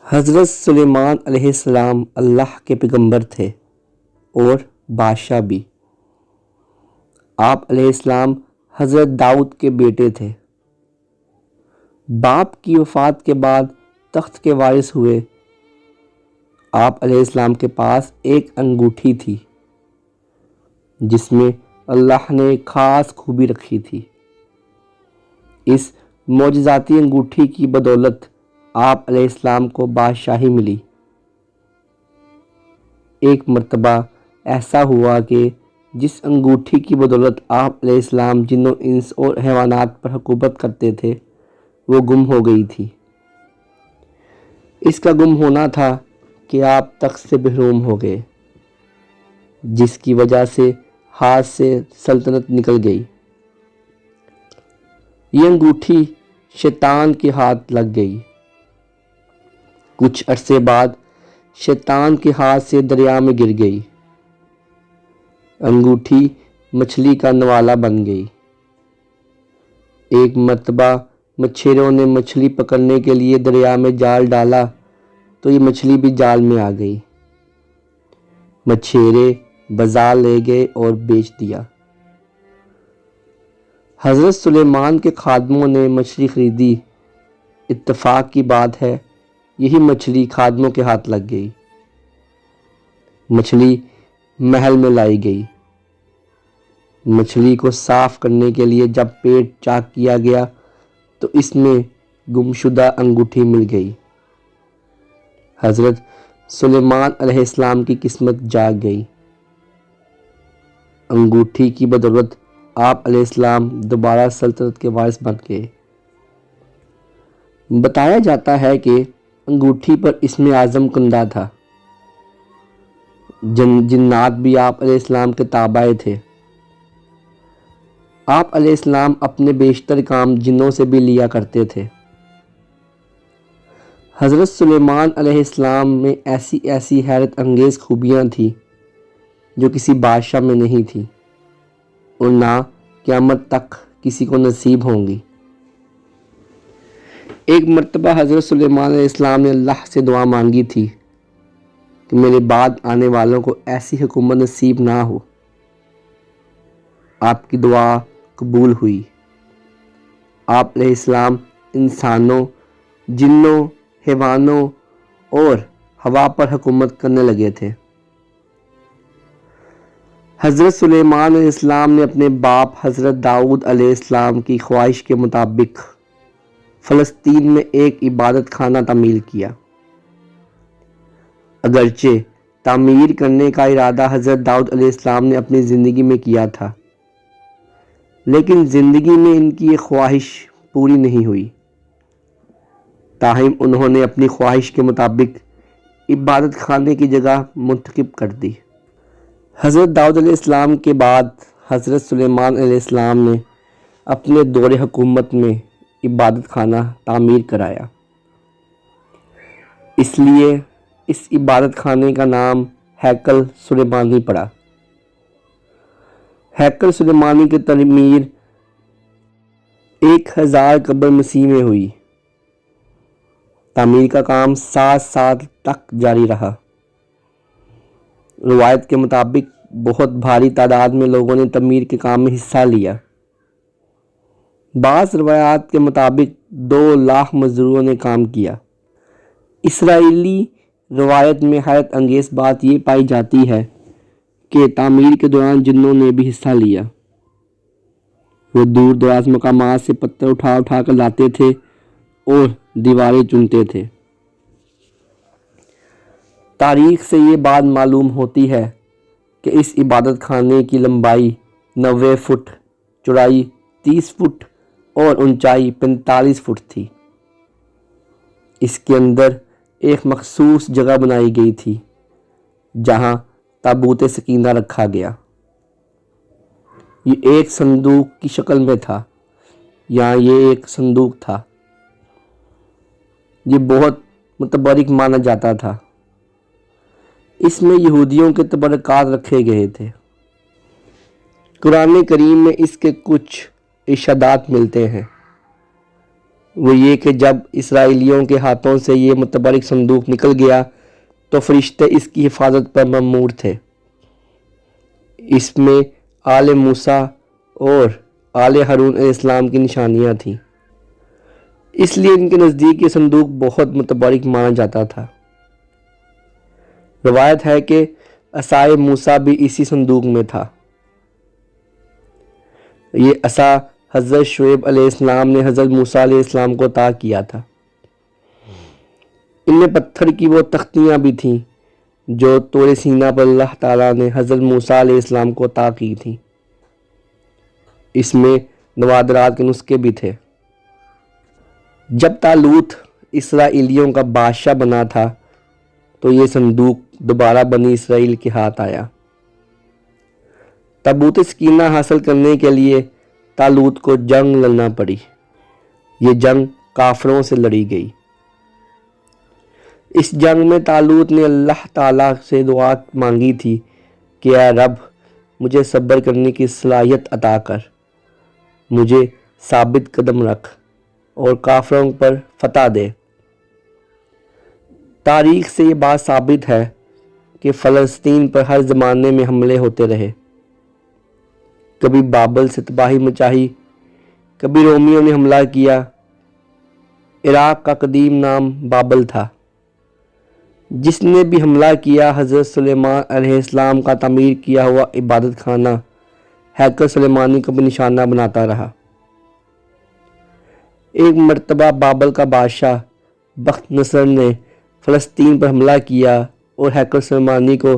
حضرت سلیمان علیہ السلام اللہ کے پیغمبر تھے اور بادشاہ بھی۔ آپ علیہ السلام حضرت داؤد کے بیٹے تھے۔ باپ کی وفات کے بعد تخت کے وارث ہوئے۔ آپ علیہ السلام کے پاس ایک انگوٹھی تھی جس میں اللہ نے ایک خاص خوبی رکھی تھی۔ اس معجزاتی انگوٹھی کی بدولت آپ علیہ السلام کو بادشاہی ملی۔ ایک مرتبہ ایسا ہوا کہ جس انگوٹھی کی بدولت آپ علیہ السلام جنوں انس اور حیوانات پر حکومت کرتے تھے وہ گم ہو گئی تھی۔ اس کا گم ہونا تھا کہ آپ تخت سے محروم ہو گئے، جس کی وجہ سے ہاتھ سے سلطنت نکل گئی۔ یہ انگوٹھی شیطان کے ہاتھ لگ گئی۔ کچھ عرصے بعد شیطان کے ہاتھ سے دریا میں گر گئی۔ انگوٹھی مچھلی کا نوالا بن گئی۔ ایک مرتبہ مچھیروں نے مچھلی پکڑنے کے لیے دریا میں جال ڈالا تو یہ مچھلی بھی جال میں آ گئی۔ مچھیرے بازار لے گئے اور بیچ دیا۔ حضرت سلیمان کے خادموں نے مچھلی خریدی۔ اتفاق کی بات ہے یہی مچھلی خادموں کے ہاتھ لگ گئی۔ مچھلی محل میں لائی گئی۔ مچھلی کو صاف کرنے کے لیے جب پیٹ چاک کیا گیا تو اس میں گمشدہ انگوٹھی مل گئی۔ حضرت سلیمان علیہ السلام کی قسمت جاگ گئی۔ انگوٹھی کی بدولت آپ علیہ السلام دوبارہ سلطنت کے وارث بن گئے۔ بتایا جاتا ہے کہ انگوٹھی پر اسم اعظم کندہ تھا۔ جنات بھی آپ علیہ السلام کے تابع تھے۔ آپ علیہ السلام اپنے بیشتر کام جنوں سے بھی لیا کرتے تھے۔ حضرت سلیمان علیہ السلام میں ایسی حیرت انگیز خوبیاں تھیں جو کسی بادشاہ میں نہیں تھیں اور نہ قیامت تک کسی کو نصیب ہوں گی۔ ایک مرتبہ حضرت سلیمان علیہ السلام نے اللہ سے دعا مانگی تھی کہ میرے بعد آنے والوں کو ایسی حکومت نصیب نہ ہو۔ آپ کی دعا قبول ہوئی۔ آپ علیہ السلام انسانوں، جنوں، حیوانوں اور ہوا پر حکومت کرنے لگے تھے۔ حضرت سلیمان علیہ السلام نے اپنے باپ حضرت داؤد علیہ السلام کی خواہش کے مطابق فلسطین میں ایک عبادت خانہ تعمیر کیا۔ اگرچہ تعمیر کرنے کا ارادہ حضرت داؤد علیہ السلام نے اپنی زندگی میں کیا تھا، لیکن زندگی میں ان کی یہ خواہش پوری نہیں ہوئی۔ تاہم انہوں نے اپنی خواہش کے مطابق عبادت خانے کی جگہ منتخب کر دی۔ حضرت داؤد علیہ السلام کے بعد حضرت سلیمان علیہ السلام نے اپنے دور حکومت میں عبادت خانہ تعمیر کرایا۔ اس لیے اس عبادت خانے کا نام ہیکل سلیمانی پڑا۔ ہیکل سلیمانی کی تعمیر 1000 قبل مسیح میں ہوئی۔ تعمیر کا کام 7 سال تک جاری رہا۔ روایت کے مطابق بہت بھاری تعداد میں لوگوں نے تعمیر کے کام میں حصہ لیا۔ بعض روایات کے مطابق 2 لاکھ مزدوروں نے کام کیا۔ اسرائیلی روایت میں حیرت انگیز بات یہ پائی جاتی ہے کہ تعمیر کے دوران جنوں نے بھی حصہ لیا۔ وہ دور دراز مقامات سے پتھر اٹھا کر لاتے تھے اور دیواریں چنتے تھے۔ تاریخ سے یہ بات معلوم ہوتی ہے کہ اس عبادت خانے کی لمبائی 90 فٹ، چوڑائی 30 فٹ اور اونچائی 45 فٹ تھی۔ اس کے اندر ایک مخصوص جگہ بنائی گئی تھی جہاں تابوت سکینہ رکھا گیا۔ یہ ایک صندوق کی شکل میں تھا، یہ ایک صندوق تھا۔ یہ بہت متبرک مانا جاتا تھا۔ اس میں یہودیوں کے تبرکات رکھے گئے تھے۔ قرآن کریم میں اس کے کچھ ارشادات ملتے ہیں۔ وہ یہ کہ جب اسرائیلیوں کے ہاتھوں سے یہ متبرک صندوق نکل گیا تو فرشتے اس کی حفاظت پر مأمور تھے۔ اس میں آل موسیٰ اور آل ہارون علیہ السلام کی نشانیاں تھیں، اس لیے ان کے نزدیک یہ صندوق بہت متبرک مانا جاتا تھا۔ روایت ہے کہ عصائے موسیٰ بھی اسی صندوق میں تھا۔ یہ عصا حضرت شعیب علیہ السلام نے حضرت موسیٰ علیہ السلام کو عطا کیا تھا۔ ان میں پتھر کی وہ تختیاں بھی تھیں جو طور سینا پر اللہ تعالیٰ نے حضرت موسیٰ علیہ السلام کو عطا کی تھیں۔ اس میں نوادرات کے نسخے بھی تھے۔ جب طالوت اسرائیلیوں کا بادشاہ بنا تھا تو یہ صندوق دوبارہ بنی اسرائیل کے ہاتھ آیا۔ تابوت سکینہ حاصل کرنے کے لیے طالوت کو جنگ لڑنا پڑی۔ یہ جنگ کافروں سے لڑی گئی۔ اس جنگ میں طالوت نے اللہ تعالیٰ سے دعا مانگی تھی کہ اے رب، مجھے صبر کرنے کی صلاحیت عطا کر، مجھے ثابت قدم رکھ اور کافروں پر فتح دے۔ تاریخ سے یہ بات ثابت ہے کہ فلسطین پر ہر زمانے میں حملے ہوتے رہے۔ کبھی بابل سے تباہی مچائی، کبھی رومیوں نے حملہ کیا۔ عراق کا قدیم نام بابل تھا۔ جس نے بھی حملہ کیا حضرت سلیمان علیہ السلام کا تعمیر کیا ہوا عبادت خانہ ہیکل سلیمانی کو بھی نشانہ بناتا رہا۔ ایک مرتبہ بابل کا بادشاہ بخت نصر نے فلسطین پر حملہ کیا اور ہیکل سلیمانی کو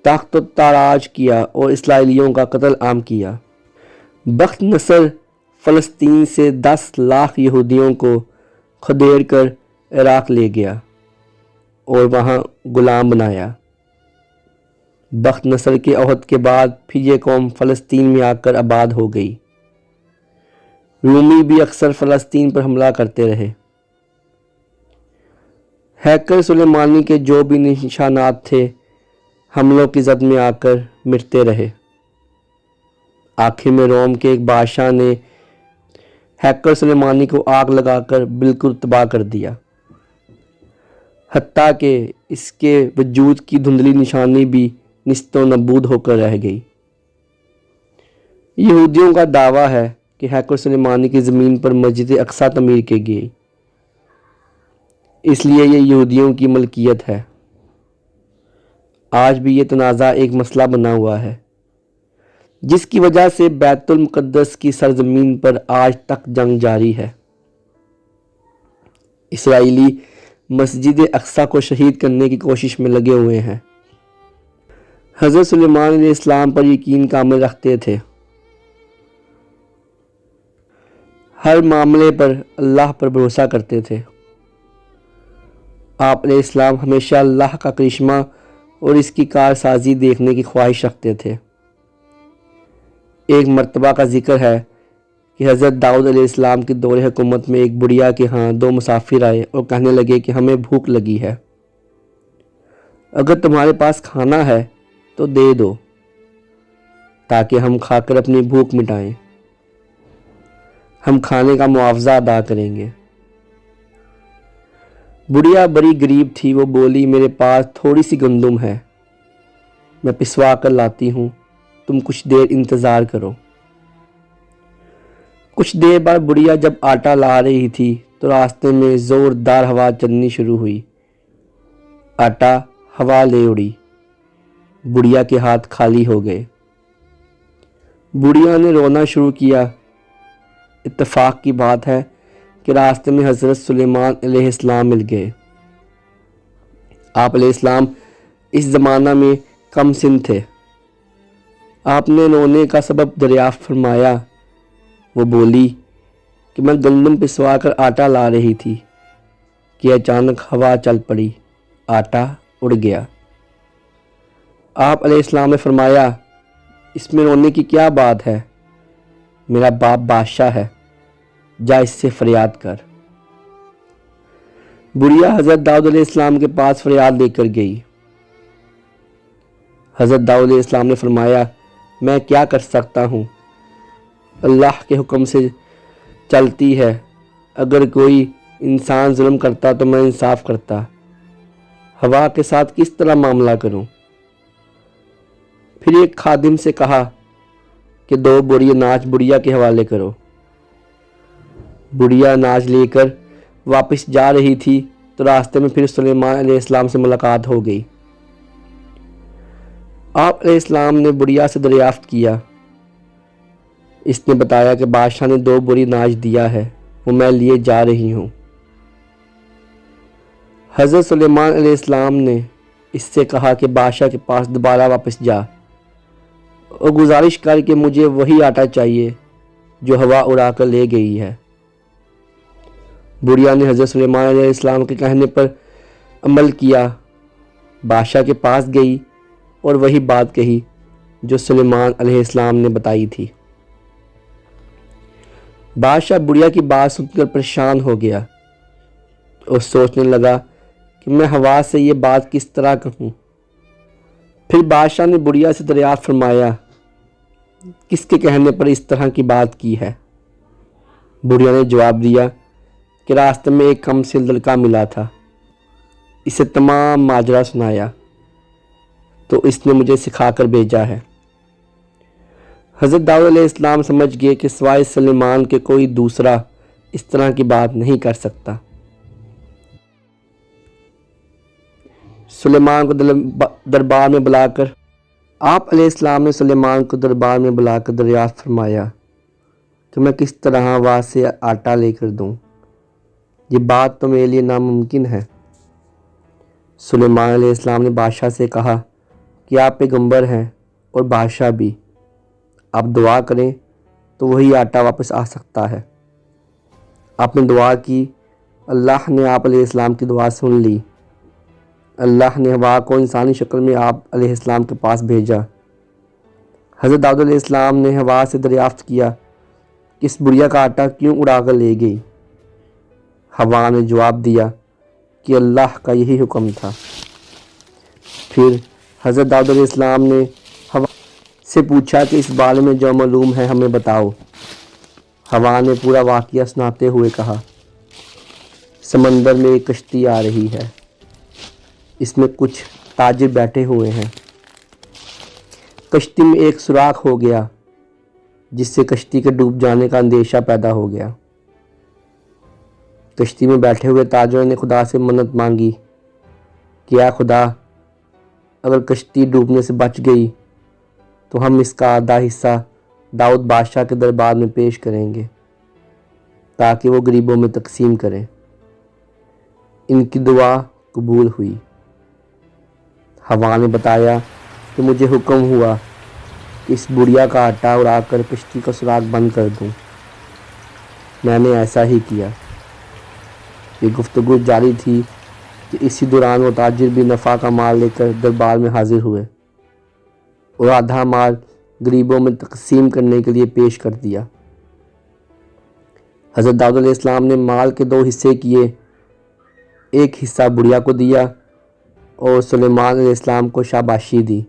تخت و تاراج کیا اور اسرائیلیوں کا قتل عام کیا۔ بخت نصر فلسطین سے 10 لاکھ یہودیوں کو کھدیڑ کر عراق لے گیا اور وہاں غلام بنایا۔ بخت نصر کے عہد کے بعد پھر یہ قوم فلسطین میں آ کر آباد ہو گئی۔ رومی بھی اکثر فلسطین پر حملہ کرتے رہے۔ ہیکل سلیمانی کے جو بھی نشانات تھے حملوں کی زد میں آ کر مٹتے رہے۔ آخر میں روم کے ایک بادشاہ نے ہیکل سلیمانی کو آگ لگا کر بالکل تباہ کر دیا، حتیٰ کہ اس کے وجود کی دھندلی نشانی بھی نیست و نابود ہو کر رہ گئی۔ یہودیوں کا دعویٰ ہے کہ ہیکل سلیمانی کی زمین پر مسجد اقصی تعمیر کی گئی، اس لیے یہ یہودیوں کی ملکیت ہے۔ آج بھی یہ تنازع ایک مسئلہ بنا ہوا ہے، جس کی وجہ سے بیت المقدس کی سرزمین پر آج تک جنگ جاری ہے۔ اسرائیلی مسجد اقصی کو شہید کرنے کی کوشش میں لگے ہوئے ہیں۔ حضرت سلیمان علیہ السلام پر یقین کامل رکھتے تھے۔ ہر معاملے پر اللہ پر بھروسہ کرتے تھے۔ آپ علیہ السلام ہمیشہ اللہ کا کرشمہ اور اس کی کارسازی دیکھنے کی خواہش رکھتے تھے۔ ایک مرتبہ کا ذکر ہے کہ حضرت داؤد علیہ السلام کی دور حکومت میں ایک بڑھیا کے ہاں 2 مسافر آئے اور کہنے لگے کہ ہمیں بھوک لگی ہے، اگر تمہارے پاس کھانا ہے تو دے دو تاکہ ہم کھا کر اپنی بھوک مٹائیں، ہم کھانے کا معاوضہ ادا کریں گے۔ بڑھیا بڑی غریب تھی، وہ بولی میرے پاس تھوڑی سی گندم ہے، میں پسوا کر لاتی ہوں، تم کچھ دیر انتظار کرو۔ کچھ دیر بعد بڑھیا جب آٹا لا رہی تھی تو راستے میں زوردار ہوا چلنی شروع ہوئی، آٹا ہوا لے اڑی، بڑھیا کے ہاتھ خالی ہو گئے۔ بڑھیا نے رونا شروع کیا۔ اتفاق کی بات ہے کہ راستے میں حضرت سلیمان علیہ السلام مل گئے۔ آپ علیہ السلام اس زمانہ میں کم سن تھے۔ آپ نے رونے کا سبب دریافت فرمایا۔ وہ بولی کہ میں گندم پسوا کر آٹا لا رہی تھی کہ اچانک ہوا چل پڑی، آٹا اڑ گیا۔ آپ علیہ السلام نے فرمایا اس میں رونے کی کیا بات ہے، میرا باپ بادشاہ ہے، جا اس سے فریاد کر۔ بڑھیا حضرت داؤد علیہ السلام کے پاس فریاد لے کر گئی۔ حضرت داؤد علیہ السلام نے فرمایا میں کیا کر سکتا ہوں، اللہ کے حکم سے چلتی ہے، اگر کوئی انسان ظلم کرتا تو میں انصاف کرتا، ہوا کے ساتھ کس طرح معاملہ کروں؟ پھر ایک خادم سے کہا کہ 2 بوری اناج بڑھیا کے حوالے کرو۔ بڑھیا اناج لے کر واپس جا رہی تھی تو راستے میں پھر سلیمان علیہ السلام سے ملاقات ہو گئی۔ آپ علیہ السلام نے بڑھیا سے دریافت کیا۔ اس نے بتایا کہ بادشاہ نے 2 بوری اناج دیا ہے، وہ میں لیے جا رہی ہوں۔ حضرت سلیمان علیہ السلام نے اس سے کہا کہ بادشاہ کے پاس دوبارہ واپس جا اور گزارش کر کہ مجھے وہی آٹا چاہیے جو ہوا اڑا کر لے گئی ہے۔ بڑھیا نے حضرت سلیمان علیہ السلام کے کہنے پر عمل کیا، بادشاہ کے پاس گئی اور وہی بات کہی جو سلیمان علیہ السلام نے بتائی تھی۔ بادشاہ بڑھیا کی بات سن کر پریشان ہو گیا اور سوچنے لگا کہ میں ہوا سے یہ بات کس طرح کہوں۔ پھر بادشاہ نے بڑھیا سے دریافت فرمایا، کس کے کہنے پر اس طرح کی بات کی ہے؟ بڑھیا نے جواب دیا کہ راستے میں ایک کم سن لڑکا ملا تھا، اسے تمام ماجرا سنایا تو اس نے مجھے سکھا کر بھیجا ہے۔ حضرت داؤد علیہ السلام سمجھ گئے کہ سوائے سلیمان کے کوئی دوسرا اس طرح کی بات نہیں کر سکتا۔ سلیمان کو دربار میں بلا کر آپ علیہ السلام نے سلیمان کو دربار میں بلا کر دریافت فرمایا کہ میں کس طرح ہوا سے آٹا لے کر دوں، یہ بات تو میرے لیے ناممکن ہے۔ سلیمان علیہ السلام نے بادشاہ سے کہا کہ آپ پیغمبر ہیں اور بادشاہ بھی، آپ دعا کریں تو وہی آٹا واپس آ سکتا ہے۔ آپ نے دعا کی، اللہ نے آپ علیہ السلام کی دعا سن لی۔ اللہ نے ہوا کو انسانی شکل میں آپ علیہ السلام کے پاس بھیجا۔ حضرت داؤد علیہ السلام نے ہوا سے دریافت کیا کہ اس بڑھیا کا آٹا کیوں اڑا کر لے گئی؟ ہوا نے جواب دیا کہ اللہ کا یہی حکم تھا۔ پھر حضرت داؤد علیہ السلام نے ہوا سے پوچھا کہ اس بارے میں جو معلوم ہے ہمیں بتاؤ۔ ہوا نے پورا واقعہ سناتے ہوئے کہا، سمندر میں ایک کشتی آ رہی ہے، اس میں کچھ تاجر بیٹھے ہوئے ہیں۔ کشتی میں ایک سوراخ ہو گیا جس سے کشتی کے ڈوب جانے کا اندیشہ پیدا ہو گیا۔ کشتی میں بیٹھے ہوئے تاجروں نے خدا سے منت مانگی کہ اے خدا، اگر کشتی ڈوبنے سے بچ گئی تو ہم اس کا آدھا حصہ داؤد بادشاہ کے دربار میں پیش کریں گے تاکہ وہ غریبوں میں تقسیم کریں۔ ان کی دعا قبول ہوئی۔ ہوا نے بتایا کہ مجھے حکم ہوا کہ اس بڑھیا کا آٹا اڑا کر کشتی کا سوراخ بند کر دوں۔ میں نے ایسا ہی کیا۔ یہ گفتگو جاری تھی کہ اسی دوران وہ تاجر بھی نفع کا مال لے کر دربار میں حاضر ہوئے اور آدھا مال غریبوں میں تقسیم کرنے کے لیے پیش کر دیا۔ حضرت داؤد علیہ السلام نے مال کے 2 حصے کیے، ایک حصہ بڑھیا کو دیا اور سلیمان علیہ السلام کو شاباشی دی۔